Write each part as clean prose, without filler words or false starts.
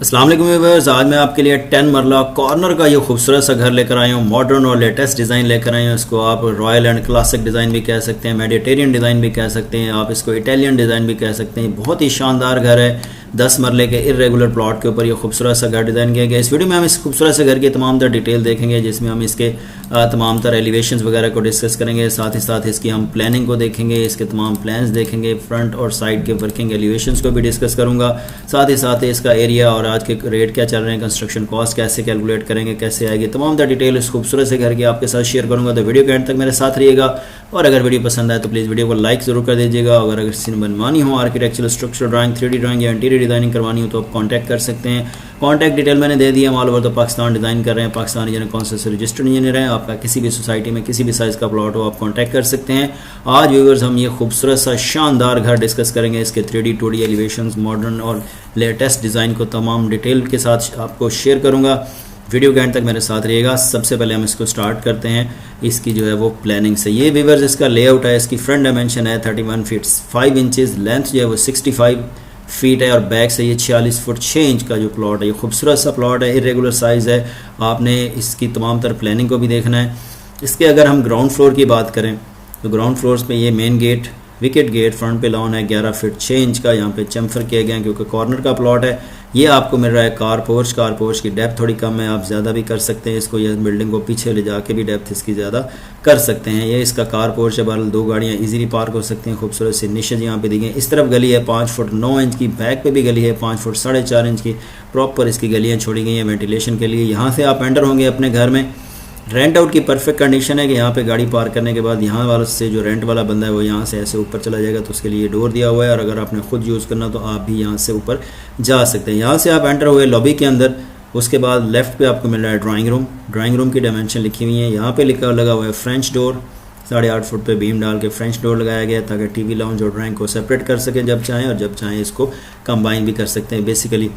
अस्सलाम वालेकुम व्यूअर्स, आज मैं आपके लिए 10 मरला कॉर्नर का ये खूबसूरत सा घर लेकर आया हूँ। मॉडर्न और लेटेस्ट डिज़ाइन लेकर आए हूँ। इसको आप रॉयल एंड क्लासिक डिज़ाइन भी कह सकते हैं, मेडिटेरियन डिज़ाइन भी कह सकते हैं, आप इसको इटालियन डिज़ाइन भी कह सकते हैं। बहुत ही शानदार घर है। 10 मरले के इरेगुलर प्लॉट के ऊपर ये खूबसूरत सा घर डिज़ाइन किया गया। इस वीडियो में हम इस खूबसूरत से घर की तमाम तर डिटेल देखेंगे, जिसमें हम इसके तमाम तर एलिवेशंस वगैरह को डिस्कस करेंगे। साथ ही साथ इसकी हम प्लानिंग को देखेंगे, इसके तमाम प्लान्स देखेंगे, फ्रंट और साइड के वर्किंग एलिवेशंस को भी डिस्कस करूँगा। साथ ही साथ इसका एरिया और आज के रेट क्या चल रहे हैं, कंस्ट्रक्शन कॉस्ट कैसे कैलकुलेट करेंगे, कैसे आएगी, तमाम तर डिटेल इस खूबसूरत से घर की आपके साथ शेयर करूँगा। तो वीडियो के एंड तक मेरे साथ रहिएगा और अगर वीडियो पसंद आए तो प्लीज़ वीडियो को लाइक ज़रूर कर दीजिएगा। अगर किसी ने बनवानी हो architectural structural drawing, 3D drawing या इंटीरियर डिज़ाइनिंग करवानी हो तो आप कॉन्टैक्ट कर सकते हैं। कॉन्टैक्ट डिटेल मैंने दे दिया। ऑल ओवर तो पाकिस्तान डिज़ाइन कर रहे हैं, पाकिस्तान इंजीनियर काउंसिल से रजिस्टर्ड इंजीनियर है। आपका किसी भी सोसाइटी में किसी भी साइज़ का प्लॉट हो आप कॉन्टैक्ट कर सकते हैं। आज व्यूअर्स हम ये खूबसूरत सा शानदार घर डिस्कस करेंगे। इसके 3D 2D एलिवेशंस, मॉडर्न और लेटेस्ट डिज़ाइन को तमाम डिटेल के साथ आपको शेयर करूँगा। वीडियो के एंड तक मेरे साथ रहिएगा। सबसे पहले हम इसको स्टार्ट करते हैं इसकी जो है वो प्लानिंग से। ये व्यूअर्स इसका लेआउट है। इसकी फ्रंट डायमेंशन है 31 फीट 5 इंचज़, लेंथ जो है वो 65 फीट है और बैक से ये 46 फुट 6 इंच का जो प्लॉट है। ये खूबसूरत सा प्लॉट है, इरेगुलर साइज़ है। आपने इसकी तमाम तर प्लानिंग को भी देखना है। इसके अगर हम ग्राउंड फ्लोर की बात करें तो ग्राउंड फ्लोर्स पे ये main gate, wicket gate, front पे लॉन है 11 फीट 6 इंच का। यहाँ पे चम्फर किए गए हैं क्योंकि कॉर्नर का प्लॉट है। ये आपको मिल रहा है कार पोर्च की डेप्थ थोड़ी कम है, आप ज़्यादा भी कर सकते हैं इसको। ये बिल्डिंग को पीछे ले जाके भी डेप्थ इसकी ज़्यादा कर सकते हैं। ये इसका कार पोर्च है, बहरहाल 2 गाड़ियाँ इजीली पार्क हो सकती हैं। खूबसूरत सी निशेज यहाँ पे दी गई। इस तरफ गली है 5 फुट 9 इंच की, बैक पे भी गली है 5 फुट 4.5 इंच की। प्रॉपर इसकी गलियाँ छोड़ी गई हैं वेंटिलेशन के लिए। यहाँ से आप एंटर होंगे अपने घर में। रेंट आउट की परफेक्ट कंडीशन है कि यहाँ पे गाड़ी पार्क करने के बाद यहाँ वाले से जो रेंट वाला बंदा है वो यहाँ से ऐसे ऊपर चला जाएगा, तो उसके लिए डोर दिया हुआ है। और अगर आपने खुद यूज़ करना तो आप भी यहाँ से ऊपर जा सकते हैं। यहाँ से आप एंटर हुए लॉबी के अंदर, उसके बाद लेफ्ट पे आपको मिल रहा है ड्राइंग रूम। ड्राइंग रूम की डायमेंशन लिखी हुई है। यहाँ पे लगा हुआ है फ्रेंच डोर। 8.5 फुट पे बीम डाल के फ्रेंच डोर लगाया गया है ताकि टीवी लाउंज और ड्राइंग को सेपरेट कर सकें जब चाहें, और जब चाहें इसको कंबाइन भी कर सकते हैं। बेसिकली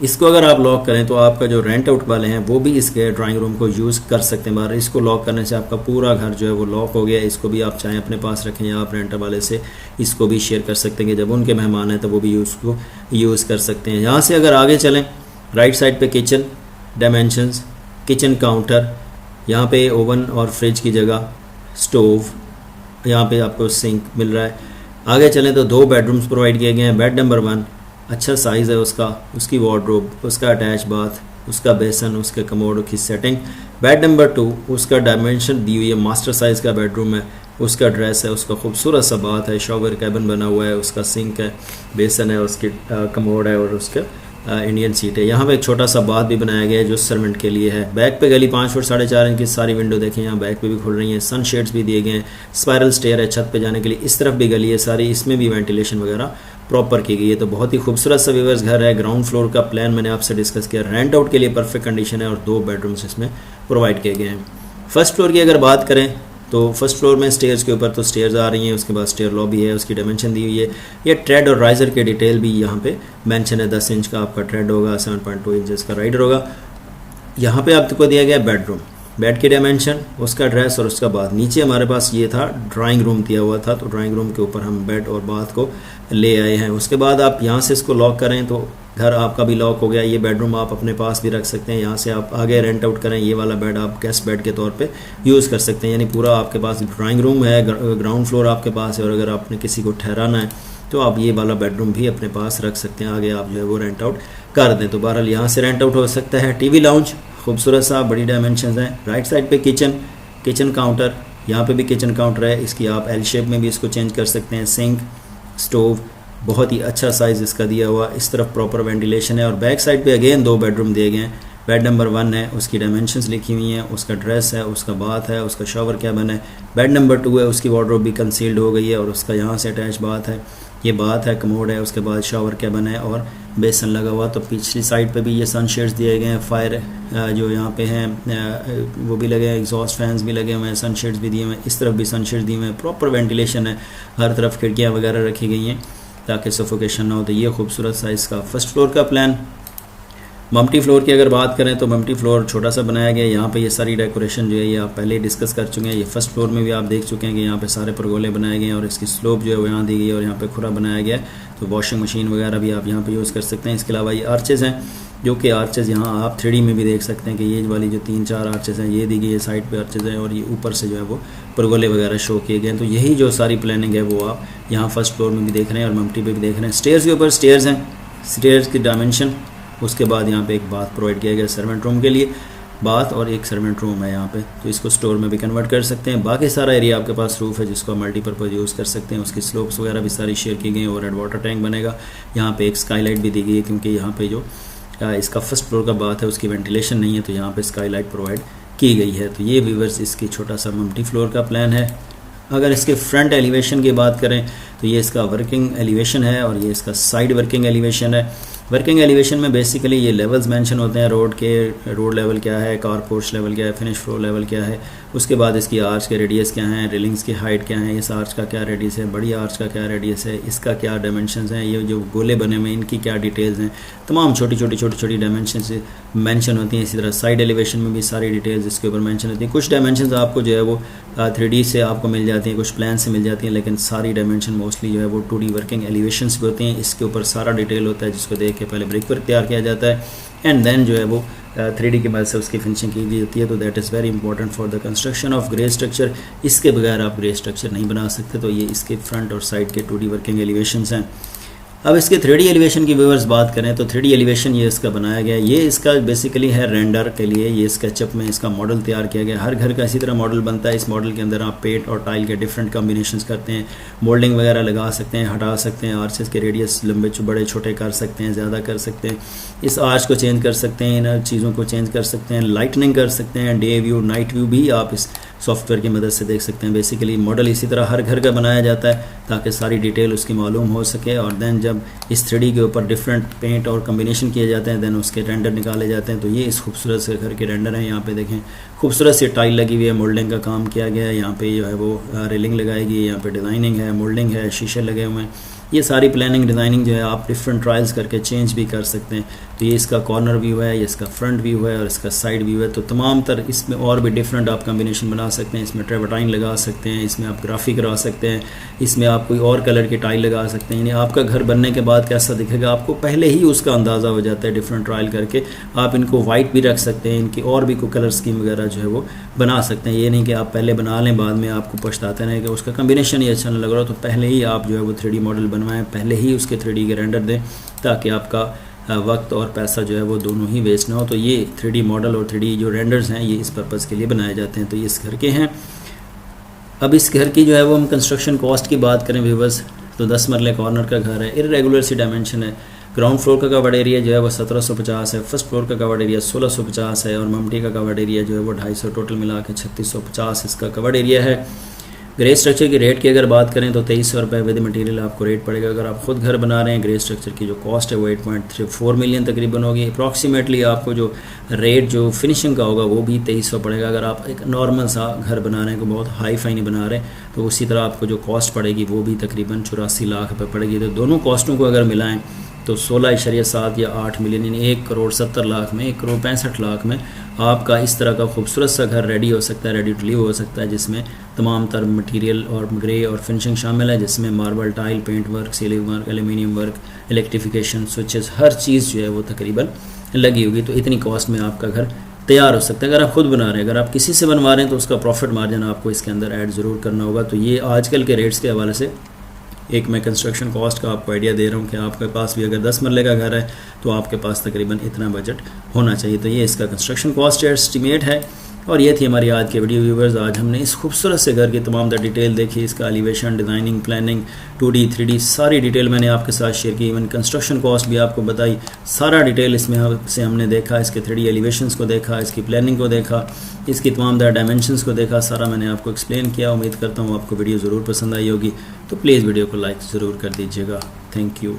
इसको अगर आप लॉक करें तो आपका जो रेंट आउट वाले हैं वो भी इसके ड्राइंग रूम को यूज़ कर सकते हैं। बाहर इसको लॉक करने से आपका पूरा घर जो है वो लॉक हो गया। इसको भी आप चाहें अपने पास रखें या आप रेंट वाले से इसको भी शेयर कर सकते हैं कि जब उनके मेहमान हैं तो वो भी उसको यूज़ कर सकते हैं। यहाँ से अगर आगे चलें, राइट साइड पे किचन डायमेंशंस, किचन काउंटर, यहाँ पे ओवन और फ्रिज की जगह, स्टोव, यहाँ पे आपको सिंक मिल रहा है। आगे चलें तो 2 बेडरूम्स प्रोवाइड किए गए हैं। बेड नंबर 1 अच्छा साइज़ है उसका, उसकी वार्डरोब, उसका अटैच बाथ, उसका बेसन, उसके कमोड की सेटिंग। बेड नंबर 2 उसका डायमेंशन दी हुई है, मास्टर साइज़ का बेडरूम है, उसका ड्रेस है, उसका खूबसूरत सा बाथ है, शॉवर कैबिन बना हुआ है, उसका सिंक है, बेसन है, उसकी कमोड है और उसका इंडियन सीट है। यहाँ पे एक छोटा सा बाथ भी बनाया गया है जो सर्वेंट के लिए है। बैक पे गली 5 फुट 4.5 इंच की सारी विंडो देखें, यहाँ बैक पे भी खुल रही हैं। सन शेड्स भी दिए गए हैं। स्पायरल स्टेयर है छत पे जाने के लिए। इस तरफ भी गली है सारी, इसमें भी वेंटिलेशन वगैरह प्रॉपर की गई है। तो बहुत ही खूबसूरत सा व्यूअर्स घर है। ग्राउंड फ्लोर का प्लान मैंने आपसे डिस्कस किया। रेंट आउट के लिए परफेक्ट कंडीशन है और 2 बेडरूम्स इसमें प्रोवाइड किए गए हैं। फर्स्ट फ्लोर की अगर बात करें तो फर्स्ट फ्लोर में स्टेयर्स के ऊपर तो स्टेयर्स आ रही हैं, उसके बाद स्टेयर लॉबी है, उसकी डायमेंशन दी हुई है। ये ट्रेड और राइज़र के डिटेल भी यहाँ पे मेंशन है। 10 इंच का आपका ट्रेड होगा, 7.2 इंचेस का राइडर होगा। यहाँ पे आपको दिया गया बेडरूम, बेड की डायमेंशन, उसका ड्रेस और उसका बाथ। नीचे हमारे पास ये था ड्राइंग रूम दिया हुआ था, तो ड्राइंग रूम के ऊपर हम बेड और बाथ को ले आए हैं। उसके बाद आप यहाँ से इसको लॉक करें तो घर आपका भी लॉक हो गया। ये बेडरूम आप अपने पास भी रख सकते हैं। यहाँ से आप आगे रेंट आउट करें, ये वाला बेड आप गेस्ट बेड के तौर पे यूज़ कर सकते हैं। यानी पूरा आपके पास ड्राइंग रूम है, ग्राउंड फ्लोर आपके पास है, और अगर आपने किसी को ठहराना है तो आप ये वाला बेडरूम भी अपने पास रख सकते हैं। आगे आप जो है वो रेंट आउट कर दें तो बहरहाल यहाँ से रेंट आउट हो सकता है। टीवी लाउंज खूबसूरत सा, बड़ी डायमेंशन है। राइट साइड पे किचन काउंटर, यहाँ पे भी किचन काउंटर है। इसकी आप एल शेप में भी इसको चेंज कर सकते हैं। सिंक, स्टोव, बहुत ही अच्छा साइज़ इसका दिया हुआ। इस तरफ प्रॉपर वेंटिलेशन है। और बैक साइड पे अगेन 2 बेडरूम दिए गए हैं। बेड नंबर 1 है, उसकी डायमेंशंस लिखी हुई हैं, उसका ड्रेस है, उसका बाथ है, उसका शॉवर कैबिन है। बेड नंबर 2 है, उसकी वार्डरोब भी कंसील्ड हो गई है और उसका यहाँ से अटैच बाथ है। ये बाथ है, कमोड है, उसके बाद शॉवर कैबिन है और बेसन लगा हुआ। तो पिछली साइड पे भी ये सन शेड्स दिए गए हैं। फायर जो यहाँ पे हैं वो भी लगे हैं, एग्जॉस्ट फैंस भी लगे हुए हैं, सन शेड्स भी दिए हुए हैं। इस तरफ भी सन शेड्स दिए हुए हैं। प्रॉपर वेंटिलेशन है, हर तरफ खिड़कियाँ वगैरह रखी गई हैं ताकि सफोकेशन ना हो। तो ये खूबसूरत सा इसका फर्स्ट फ्लोर का प्लान। मम्टी फ्लोर की अगर बात करें तो मम्टी फ्लोर छोटा सा बनाया गया है। यहाँ पे ये सारी डेकोरेशन जो है ये आप पहले ही डिस्कस कर चुके हैं। ये फर्स्ट फ्लोर में भी आप देख चुके हैं कि यहाँ पे सारे परगोले बनाए गए हैं और इसकी स्लोप जो है वो यहाँ दी गई है और यहाँ पे खुरा बनाया गया है। तो वॉशिंग मशीन वगैरह भी आप यहाँ पे यूज़ कर सकते हैं। इसके अलावा ये आर्चेज़ हैं, जो कि आर्चेज़ यहाँ आप 3D में भी देख सकते हैं कि ये वाली जो 3-4 आर्चेज़ हैं ये दी गई है, साइड पे आर्चेज़ हैं और ये ऊपर से जो है वो परगोले वगैरह शो किए गए हैं। तो यही जो सारी प्लानिंग है वो आप यहाँ फर्स्ट फ्लोर में भी देख रहे हैं और मम्टी पे भी देख रहे हैं। स्टेयर्स के ऊपर स्टेयर्स हैं, स्टेयर्स की डायमेंशन, उसके बाद यहाँ पे एक बाथ प्रोवाइड किया गया सर्वेंट रूम के लिए, बाथ और एक सर्वेंट रूम है यहाँ पे, तो इसको स्टोर में भी कन्वर्ट कर सकते हैं। बाकी सारा एरिया आपके पास रूफ है जिसको आप मल्टीपर्पज़ यूज़ कर सकते हैं। उसकी स्लोप्स वगैरह भी सारी शेयर की गई हैं। ओवरहेड वाटर टैंक बनेगा। यहाँ पे एक स्काईलाइट भी दी गई है क्योंकि यहाँ पे जो इसका फर्स्ट फ्लोर का बात है उसकी वेंटिलेशन नहीं है, तो यहाँ पे स्काईलाइट प्रोवाइड की गई है। तो ये व्यूवर्स इसकी छोटा सा मल्टी फ्लोर का प्लान है। अगर इसके फ्रंट एलिवेशन की बात करें तो ये इसका वर्किंग एलिवेशन है और ये इसका साइड वर्किंग एलिवेशन है। वर्किंग एलिवेशन में बेसिकली ये लेवल्स मेंशन होते हैं, रोड के, रोड लेवल क्या है, कार पोर्च लेवल क्या है, फिनिश फ्लोर लेवल क्या है, उसके बाद इसकी आर्च के रेडियस क्या हैं, रेलिंग्स की हाइट क्या है, इस आर्च का क्या रेडियस है, बड़ी आर्च का क्या रेडियस है, इसका क्या डायमेंशंस हैं, ये जो गोले बने हुए हैं इनकी क्या डिटेल्स हैं, तमाम छोटी छोटी डायमेंशंस मेंशन होती हैं। इसी तरह साइड एलिवेशन में भी सारी डिटेल्स इसके ऊपर मेंशन होती हैं। कुछ डायमेंशंस आपको जो है वो 3D से आपको मिल जाती हैं, कुछ प्लान से मिल जाती हैं, लेकिन सारी डायमेंशन मोस्टली जो है वो 2D वर्किंग एलिवेशंस भी होती हैं। इसके ऊपर सारा डिटेल होता है जिसको देख के पहले ब्रिक वर्क तैयार किया जाता है एंड देन जो है वो 3D की मदद से उसकी फिनिशिंग की जाती है। तो that is very important for the construction of grey structure. इसके बगैर आप ग्रे स्ट्रक्चर नहीं बना सकते। तो ये इसके फ्रंट और साइड के 2D वर्किंग एलिवेशंस हैं। अब इसके 3D एलिवेशन की व्यूअर्स बात करें तो 3D एलिवेशन ये इसका बनाया गया है। ये इसका बेसिकली है रेंडर के लिए, ये स्केचअप में इसका मॉडल तैयार किया गया है। हर घर का इसी तरह मॉडल बनता है। इस मॉडल के अंदर आप पेंट और टाइल के डिफरेंट कॉम्बिनेशंस करते हैं, मोल्डिंग वगैरह लगा सकते हैं, हटा सकते हैं, आर्चेस के रेडियस लंबे बड़े छोटे कर सकते हैं, ज़्यादा कर सकते हैं, इस आर्च को चेंज कर सकते हैं, इन चीज़ों को चेंज कर सकते हैं, लाइटनिंग कर सकते हैं, डे व्यू नाइट व्यू भी आप इस सॉफ्टवेयर की मदद से देख सकते हैं। बेसिकली मॉडल इसी तरह हर घर का बनाया जाता है ताकि सारी डिटेल उसकी मालूम हो सके और देन जब इस 3D के ऊपर डिफरेंट पेंट और कम्बिनेशन किए जाते हैं देन उसके रेंडर निकाले जाते हैं। तो ये इस खूबसूरत से घर के रेंडर हैं। यहाँ पे देखें खूबसूरत सी टाइल लगी हुई है, मोल्डिंग का काम किया गया है। यहाँ पे जो है वो रेलिंग लगाएगी, यहाँ पे डिज़ाइनिंग है, मोल्डिंग है, शीशे लगे हुए हैं। ये सारी प्लानिंग डिज़ाइनिंग जो है आप डिफरेंट ट्रायल्स करके चेंज भी कर सकते हैं। तो ये इसका कॉर्नर व्यू है, ये इसका फ्रंट व्यू है और इसका साइड व्यू है। तो तमाम तरह इसमें और भी डिफरेंट आप कम्बिनेशन बना सकते हैं। इसमें ट्रेवर्टाइन लगा सकते हैं, इसमें आप ग्राफिक करा सकते हैं, इसमें आप कोई और कलर की टाइल लगा सकते हैं। यानी आपका घर बनने के बाद कैसा दिखेगा आपको पहले ही उसका अंदाज़ा हो जाता है। डिफरेंट ट्रायल करके आप इनको वाइट भी रख सकते हैं, इनकी और भी कोई कलर स्कीम वगैरह जो है वो बना सकते हैं। ये नहीं कि आप पहले बना लें बाद में आपको पछताते रहें कि उसका कम्बिनेशन ही अच्छा नहीं लग रहा। तो पहले ही आप जो है वो 3D मॉडल बनवाएं, पहले ही उसके 3D के रेंडर दें ताकि आपका वक्त और पैसा जो है वो दोनों ही वेस्ट ना हो। तो ये 3D मॉडल और 3D जो रेंडर्स हैं ये इस पर्पज़ के लिए बनाए जाते हैं। तो ये इस घर के हैं। अब इस घर की जो है वो हम कंस्ट्रक्शन कॉस्ट की बात करें व्यूवर्स तो 10 मरले कॉर्नर का घर है, इर्रेगुलर सी डायमेंशन है। ग्राउंड फ्लोर का कवर्ड एरिया जो है वो 1750 है, फर्स्ट फ्लोर का कवर्ड एरिया 1650 है और मम्टी का कवर्ड एरिया जो है वो 250, टोटल मिला के 3650 इसका कवर्ड एरिया है। ग्रे स्ट्रक्चर की रेट की अगर बात करें तो 2300 रुपये विद मटेरियल आपको रेट पड़ेगा। अगर आप खुद घर बना रहे हैं ग्रे स्ट्रक्चर की जो कॉस्ट है वो 8.34 मिलियन तकरीबन होगी। अप्रॉक्सीमेटली आपको जो रेट जो फिनिशिंग का होगा वो भी 2300 पड़ेगा। अगर आप एक नॉर्मल सा घर बना रहे हैं, को बहुत हाई फाई नहीं बना रहे तो उसी तरह आपको जो कॉस्ट पड़ेगी वो भी तकरीबन 84 लाख रुपये पड़ेगी। तो दोनों कॉस्टों को अगर मिलाएं तो 16.7 या 8 मिलियन यानी 1,70,00,000 में 1,65,00,000 में आपका इस तरह का खूबसूरत सा घर रेडी हो सकता है, रेडी टू लिव हो सकता है, जिसमें तमाम तर मटेरियल और ग्रे और फिनिशिंग शामिल है, जिसमें marble, tile, paint work, ceiling work, aluminium work, electrification, switches, हर चीज़ जो है वो तकरीबन लगी होगी। तो इतनी कॉस्ट में आपका घर तैयार हो सकता है अगर आप खुद बना रहे हैं। अगर आप किसी से बनवा रहे हैं तो उसका प्रॉफिट मार्जिन आपको इसके अंदर ऐड ज़रूर करना होगा। तो ये आजकल के रेट्स के हवाले से एक मैं कंस्ट्रक्शन कॉस्ट का आपको आइडिया दे रहा हूँ कि आपके पास भी अगर 10 मरले का घर है तो आपके पास तकरीबन इतना बजट होना चाहिए। तो ये इसका कंस्ट्रक्शन कॉस्ट एस्टिमेट है। और ये थी हमारी आज के वीडियो व्यूवर्स। आज हमने इस खूबसूरत से घर की तमाम डिटेल देखी, इसका elevation, designing, planning, 2D 3D सारी डिटेल मैंने आपके साथ शेयर की। इवन कंस्ट्रक्शन कॉस्ट भी आपको बताई, सारा डिटेल इसमें से हमने देखा। इसके 3D एलिवेशंस को देखा, इसकी प्लानिंग को देखा, इसकी तमाम डायमेंशंस को देखा, सारा मैंने आपको एक्सप्लेन किया। उम्मीद करता हूँ आपको वीडियो ज़रूर पसंद आई होगी। तो प्लीज़ वीडियो को लाइक ज़रूर कर दीजिएगा। Thank you.